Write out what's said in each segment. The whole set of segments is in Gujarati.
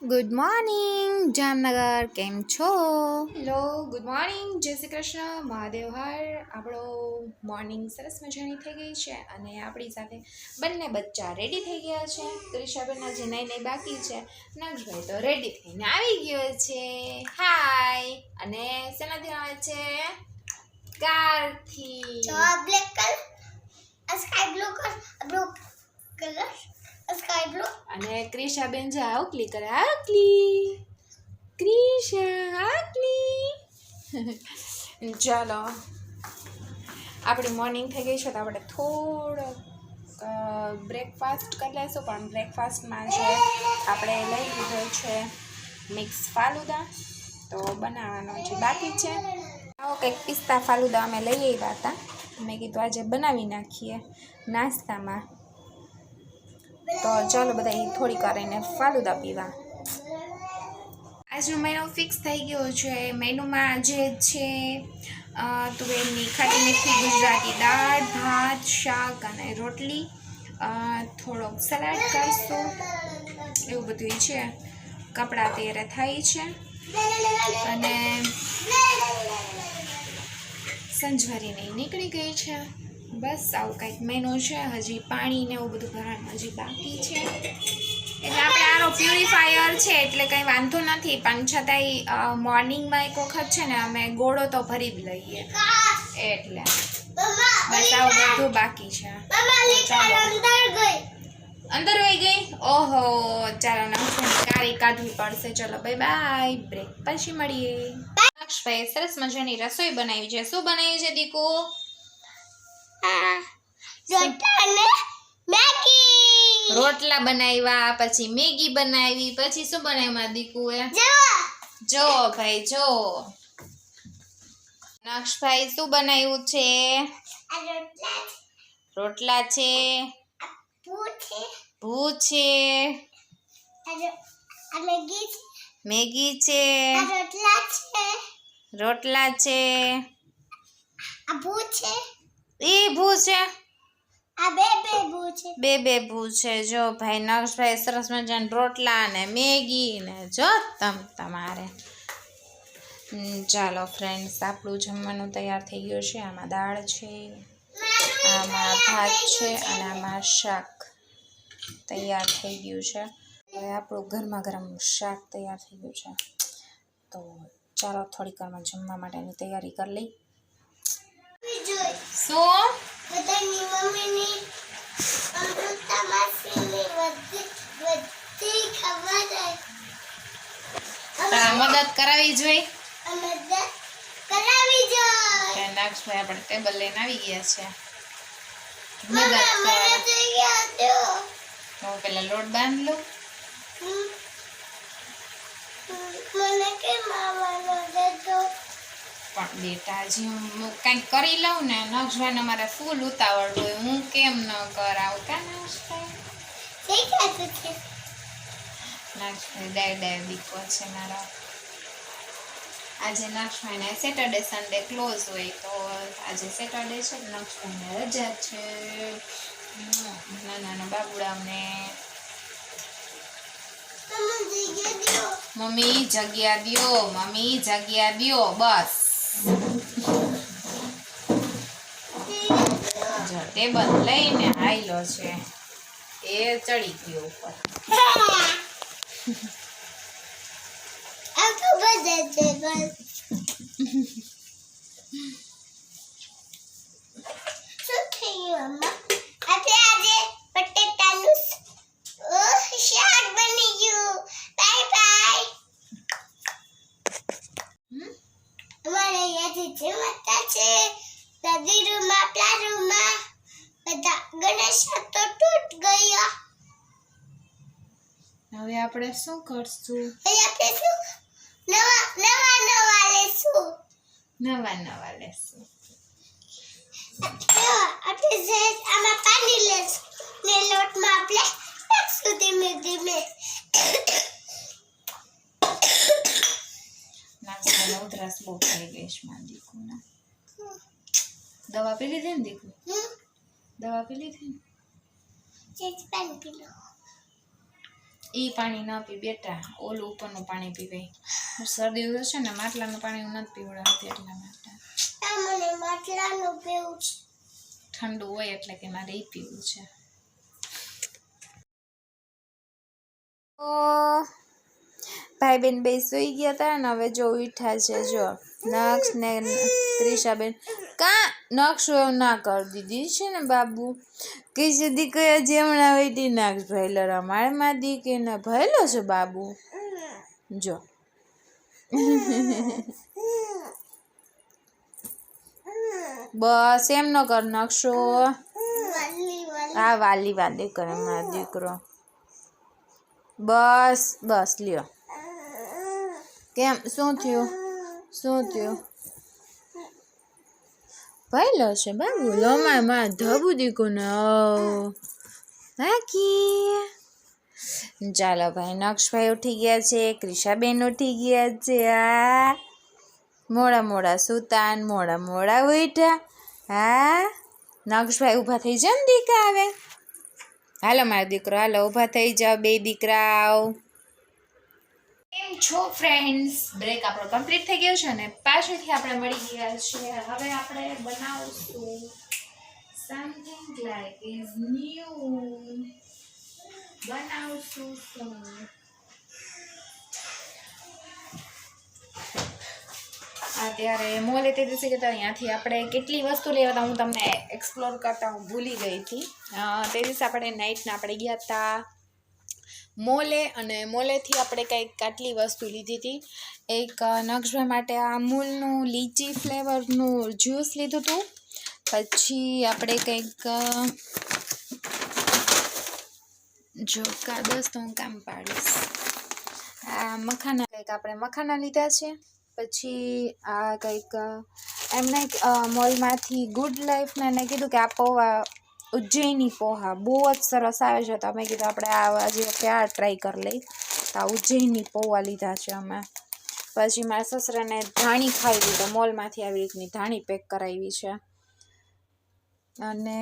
ગુડ મોર્નિંગ જામનગર, કેમ છો? હેલો, ગુડ મોર્નિંગ, જય શ્રી કૃષ્ણ, મહાદેવ હર. આપણો મોર્નિંગ સરસ મજાની થઈ ગઈ છે અને આપણી સાથે બંને બચ્ચા રેડી થઈ ગયા છે. ક્રિશાબેન હજી નહીં બાકી છે. નક્ષભાઈ તો રેડી થઈને આવી ગયો છે. હાય. અને શેનાથી આવે છે? કારથી. Black colour, sky blue colour, sky blue. અને ક્રિશાબેન જો આવકલી કરે, આવકલી ક્રિશા આવકલી. ચાલો, આપણી મોર્નિંગ થઈ ગઈ છે તો આપણે થોડોક બ્રેકફાસ્ટ કરી લઈશું. પણ બ્રેકફાસ્ટમાં જે આપણે લઈ લીધો છે મિક્સ ફાલુદા, તો બનાવવાનો જે બાકી છે. આવો કંઈક પિસ્તા ફાલુદા અમે લઈ આવ્યા હતા. મેં કીધું આજે બનાવી નાખીએ નાસ્તામાં. તો ચાલો બધા થોડીક વાર એને ફાલુદા પીવા. આજનો મેનુ ફિક્સ થઈ ગયો છે. મેનુમાં જે છે તુવેરની ખાટી મીઠી ગુજરાતી દાળ, ભાત, શાક અને રોટલી, થોડોક સલાડ કરશું, એવું બધું છે. કપડાં અત્યારે થાય છે અને સંજવારીને નીકળી ગઈ છે. બસ આવું કંઈક મેનુ છે. હજી પાણી ને એવું બધું ભરવાનું હજી બાકી છે. એટલે આપણે આનો પ્યુરિફાયર છે એટલે કંઈ વાંધો નથી, પણ છતાંય મોર્નિંગમાં એક વખત છે ને અમે ગોળો તો ભરી જ લઈએ, એટલે બસ આવું બધું બાકી છે. અંદર વહી ગઈ. ઓહો, ચાલો નક્ષભાઈ કારી કાઢવી પડશે. ચલો બાય બાય, બ્રેક પછી મળીએ. નક્ષભાઈ સરસ મજાની રસોઈ બનાવી છે. શું બનાવી છે દીકુ? રોટલા બનાવ્યા, પછી મેગી બનાવી, પછી શું બનાવ્યું મારા દીકુએ? જો ભાઈ જો, નક્ષભાઈ શું બનાવ્યું છે? રોટલા છે, ભૂ છે, મેગી છે, રોટલા છે, એ ભૂ છે, બે ભૂ છે. જો ભાઈ નક્ષભાઈ સરસ મજાના રોટલા ને મેગી ને જો તમારે. ચાલો ફ્રેન્ડ્સ, આપણું જમવાનું તૈયાર થઈ ગયું છે. આમાં દાળ છે, આમાં ભાત છે અને આમાં શાક તૈયાર થઈ ગયું છે. હવે આપણું ગરમા ગરમ શાક તૈયાર થઈ ગયું છે. તો ચાલો થોડીક વારમાં જમવા માટેની તૈયારી કરી લઈ. શું મદદ કરાવી જોઈએ? નક્ષભાઈ આપણે ટેબલ લઈને આવી ગયા છે. મદદ તો પેલા લોટ બાંધ લો. પણ બેટા હજી હું કંઈક કરી લઉં ને. નક્ષભાઈને મારે ફૂલ ઉતાવળ હોય, હું કેમ ન કરાવું? કા નક્ષભાઈ? નક્ષભાઈ ડાય દીકો છે મારો. આજે નક્ષભાઈને સેટરડે સન્ડે ક્લોઝ હોય, તો આજે સેટરડે છે, નક્ષભાઈને રજા છે. નાના બાબુડાઓને મમ્મી જગ્યા દ્યો, મમ્મી જગ્યા દ્યો, બસ. જો ટેબલ લઈને આયલો છે, એ ચડી ગયો ઉપર. હવે આપણે શું કરશું? નવા લેશું. આમાં પાણી લેશું ને લોટમાં આપણે નાખશું ધીમે ધીમે. નાસ્તાનો ઉધરસ બહુ થઈ ગઈ છે મારી દીકુને. દવા પી લીધી ને દીકુ? દવા પી લીધી ને? ઈ પાણી ન પી બેટા, ઓલું ઉપરનું પાણી પીવાય. શરદી છે ને, માટલાનું પાણી હું નથી પીવડાવતી એટલા માટે. મને માટલાનું પીવું છે. ઠંડુ હોય એટલે કે મારે ઈ પીવું છે. ભાઈ બેન બે સુઈ ગયા હતા ને હવે જો ઉઠ્યા છે. જો નક્ષ ને ક્રિશાબેન કા નક્ષ ના કરી દીધી છે ને બાબુ. કઈ સુધી કયા જેમણા વેટી નાક્ષ ભાઈલો રમાડ માં દી કે ના ભાઈલો છે બાબુ. જો બસ એમ ન કર નક્ષો. હા વાલી વાલી કરે મારો દીકરો. બસ બસ લ્યો. કેમ શું થયું? શું થયું? ભાઈલો છે બાબુ લમાય માં ધબુ દીકુ ને નાખી. ચાલો ભાઈ નક્ષભાઈ ઉઠી ગયા છે, ક્રિશાબેન ઉઠી ગયા છે. આ મોડા મોડા સુતાન મોડા મોડા ઉઠ્યા. હા નક્ષભાઈ ઊભા થઈ જાવ ને દીકા આવે. હાલો મારો દીકરો હાલો ઊભા થઈ જાવ બે દીકરાઓ. કેમ છો ફ્રેન્ડ્સ? બ્રેક આપણો કમ્પ્લીટ થઈ ગયો છે ને પાછળથી આપણે મળી ગયા છે. હવે આપણે બનાવશું સમથિંગ લાઈક ઇઝ ન્યૂ. બનાવશું અત્યારે મોલે તે દિવસે કે અહીંયાથી આપણે કેટલી વસ્તુ લેવા હતા હું તમને એક્સપ્લોર કરતા હું ભૂલી ગઈ હતી. તે દિવસે આપણે નાઇટના આપણે ગયા હતા મોલે અને મોલેથી આપણે કંઈક આટલી વસ્તુ લીધી હતી. એક નક્ષભાઈ માટે અમૂલનું લીચી ફ્લેવરનું જ્યુસ લીધું હતું. પછી આપણે કંઈક જો કાદસ તો હું કામ પાડીશ. આ મખાના કંઈક આપણે મખાના લીધા છે. પછી આ કંઈક એમને મોલમાંથી ગુડ લાઈફને એને કીધું કે આ પૌવા ઉજ્જૈની પોહા બહુ જ સરસ આવે છે. તો અમે કીધું આપણે આજે ક્યાં ટ્રાય કરી લઈ. તો આ ઉજ્જૈની પૌવા લીધા છે અમે. પછી મારા સસરાને ધાણી ખાવી દીધો મોલમાંથી આવી રીતની ધાણી પેક કરાવી છે. અને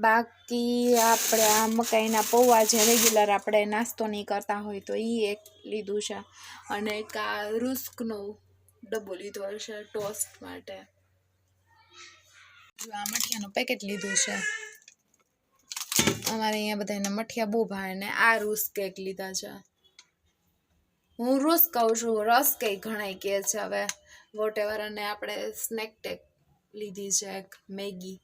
બાકી આપણે આ મકાઈના પૌવા જે રેગ્યુલર આપણે નાસ્તો નહીં કરતા હોય તો એ એક લીધું છે. અને એક આ રૂસ્કનો ડબ્બો લીધો છે ટોસ્ટ માટે. આ મઠિયાનું પેકેટ લીધું છે. અમારે અહીંયા બધાને મઠિયા બહુ ભાવે ને આ રૂસ કેક લીધા છે. હું રૂસ કહું છું રસ કંઈ ઘણાય કહે છે હવે વોટ એવર. અને આપણે સ્નેક ટેક લીધી છે એક મેગી.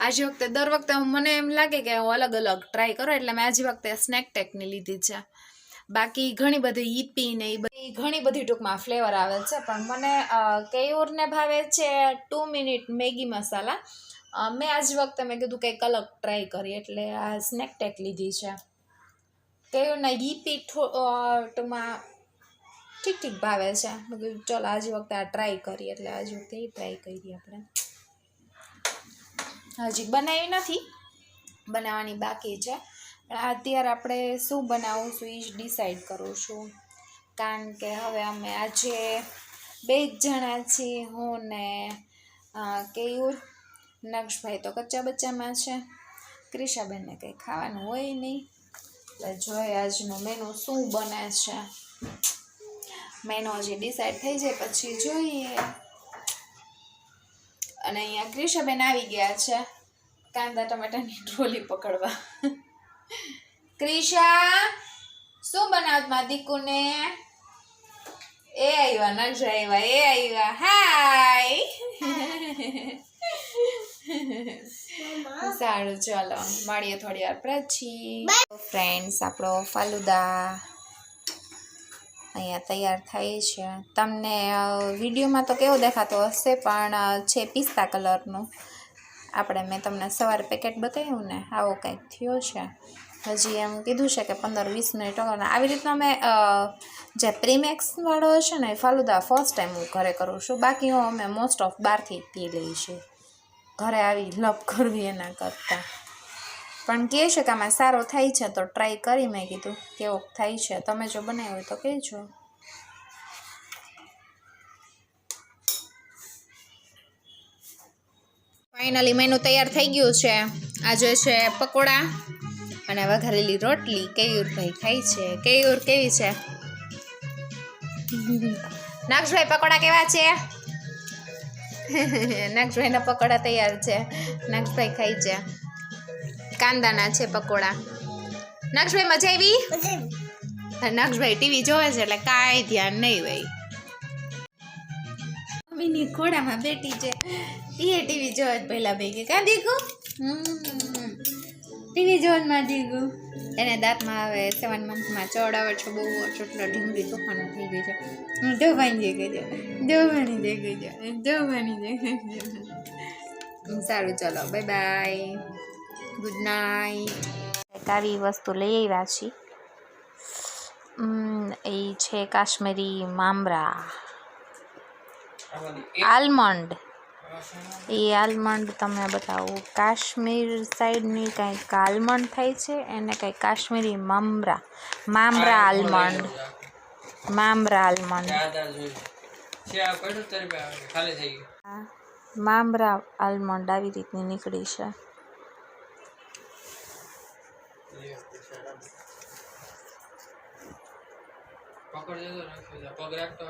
આજે વખતે દર વખતે મને એમ લાગે કે હું અલગ અલગ ટ્રાય કરું એટલે મેં આજે વખતે સ્નેક ટેકની લીધી છે. બાકી ઘણી બધી ઈપી ને એ બધી ઘણી બધી ટૂંકમાં ફ્લેવર આવે છે. પણ મને કેયુરને ભાવે છે 2 મિનિટ મેગી મસાલા. મેં આજ વખતે મેં કીધું કંઈક અલગ ટ્રાય કરી એટલે આ સ્નેક ટેક લીધી છે. કેયુરના ઈપી ટૂંકમાં ઠીક ઠીક ભાવે છે. મેં કીધું ચાલો આજ વખતે આ ટ્રાય કરી એટલે આજ વખતે એ ટ્રાય કરી આપણે. હજી બનાવી નથી, બનાવવાની બાકી છે. પણ અત્યારે આપણે શું બનાવશું એ જ ડિસાઈડ કરું છું. કારણ કે હવે અમે આજે 2 જણા છીએ, હું ને કેયુર. નક્ષભાઈ તો કચ્ચા બચ્ચામાં છે. ક્રિશાબેનને કંઈ ખાવાનું હોય નહીં એટલે જોઈએ આજનો મેનુ શું બને છે. મેનુ હજી ડિસાઈડ થઈ જાય પછી જોઈએ. અને અહીંયા ક્રિશાબેન આવી ગયા છે કાંદા ટમાટાની ટ્રોલી પકડવા. ક્રિશા શું બનાવત માં દીકુને? એ આવ્યા નક્ષ આવ્યા એ આવ્યા. હાય સારું ચાલો મળીએ થોડી વાર પછી. ફ્રેન્ડ્સ આપણો ફાલુદા અહીંયા તૈયાર થાય છે. તમને વિડીયોમાં તો કેવો દેખાતો હશે પણ છે પિસ્તા કલરનું. આપણે મેં તમને સવારે પેકેટ બતાવ્યું ને આવો કંઈક થયો છે. હજી એમ કીધું છે કે 15-20 મિનિટ આવી રીતના મેં જે પ્રીમેક્સવાળો છે ને એ ફાલુદા ફર્સ્ટ ટાઈમ હું ઘરે કરું છું. બાકી હું અમે મોસ્ટ ઓફ બહારથી જ પી લઈએ છીએ ઘરે આવી લપ કરવી એના કરતાં. પણ કહે છે કે આમાં સારો થાય છે તો ટ્રાય કરી. મેં કીધું કેવો થાય છે, તમે જો બનાવ્યો હોય તો કહેજો. ફાઇનલી મેનુ તૈયાર થઈ ગયું છે. આજે છે પકોડા અને વઘારેલી રોટલી કેયુરભાઈ ખાય છે. કેયુર કેવી છે? નક્ષભાઈ પકોડા કેવા છે? નક્ષભાઈના પકોડા તૈયાર છે. નક્ષભાઈ ખાય છે. કાંદાના છે પકોડા. નક્ષભાઈ મજા આવી? નક્ષભાઈ ટીવી જોવે છે એટલે કાંઈ ધ્યાન નહીં હોય. મમ્મીની ખોડામાં બેઠી છે. એ ટીવી જોવે જ પહેલા ભેગી. કાં દીકુ? ટીવી જોવામાં દીકુ. એને દાંતમાં આવે 7 મંથમાં ચડ આવે છે. બહુ ચોટલો ઢીંગલી તોફાનું થઈ ગઈ છે. જોવાની જગ્યા છે. જોવાની જગ્યા છે. જોવાની જગ્યા છે. સારું ચલો બાય બાય. Good night. આવી વસ્તુ લઈ આવ્યા છીએ. એ છે કાશ્મીરી મામરા આલમંડ. એ આલમંડ તમને બતાવું. કાશ્મીર સાઈડની કંઈક આલમંડ થાય છે એને કંઈક કાશ્મીરી મામરા આલમંડ. મામરા આલમંડ આવી રીતની નીકળી છે. પકડ દેજો ને પગ રાખતો